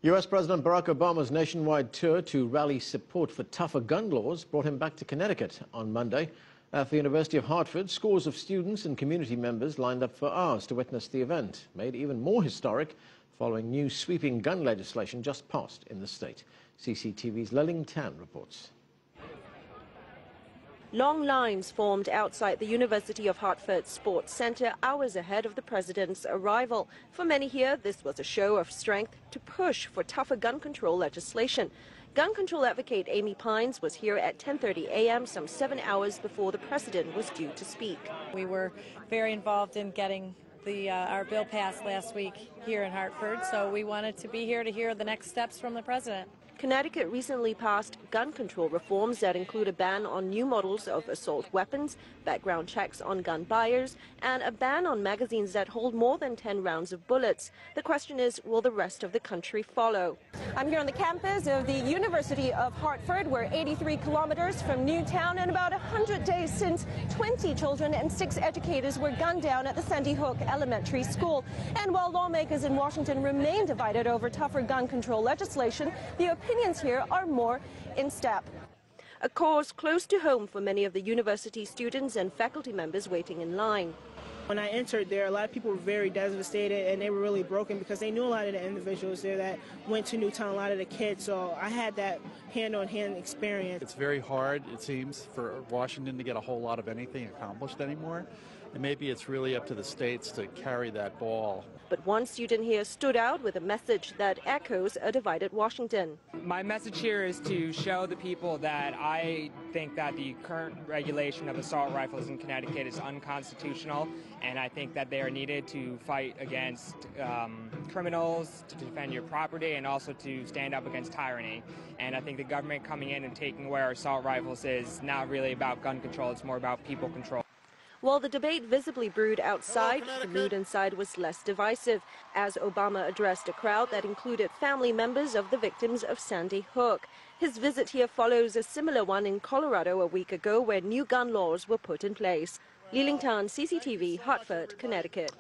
US President Barack Obama's nationwide tour to rally support for tougher gun laws brought him back to Connecticut on Monday. At the University of Hartford, scores of students and community members lined up for hours to witness the event, made even more historic following new sweeping gun legislation just passed in the state. CCTV's Leling Tan reports. Long lines formed outside the University of Hartford Sports Center hours ahead of the president's arrival. For many here, this was a show of strength to push for tougher gun control legislation. Gun control advocate Amy Pines was here at 10:30 a.m., some 7 hours before the president was due to speak. We were very involved in getting our bill passed last week here in Hartford, so we wanted to be here to hear the next steps from the president. Connecticut recently passed gun control reforms that include a ban on new models of assault weapons, background checks on gun buyers, and a ban on magazines that hold more than 10 rounds of bullets. The question is, will the rest of the country follow? I'm here on the campus of the University of Hartford. We're 83 kilometers from Newtown, and about 100 days since 20 children and 6 educators were gunned down at the Sandy Hook Elementary School. And while lawmakers in Washington remain divided over tougher gun control legislation, the opinions here are more in step. A cause close to home for many of the university students and faculty members waiting in line. When I entered there, a lot of people were very devastated, and they were really broken because they knew a lot of the individuals there that went to Newtown, a lot of the kids, so I had that hand-on-hand experience. It's very hard, it seems, for Washington to get a whole lot of anything accomplished anymore, and maybe it's really up to the states to carry that ball. But one student here stood out with a message that echoes a divided Washington. My message here is to show the people that I think that the current regulation of assault rifles in Connecticut is unconstitutional, and I think that they are needed to fight against criminals, to defend your property, and also to stand up against tyranny. And I think the government coming in and taking away our assault rifles is not really about gun control, it's more about people control. While the debate visibly brewed outside, the mood inside was less divisive, as Obama addressed a crowd that included family members of the victims of Sandy Hook. His visit here follows a similar one in Colorado a week ago, where new gun laws were put in place. Leling Tan, CCTV, Hartford, Connecticut.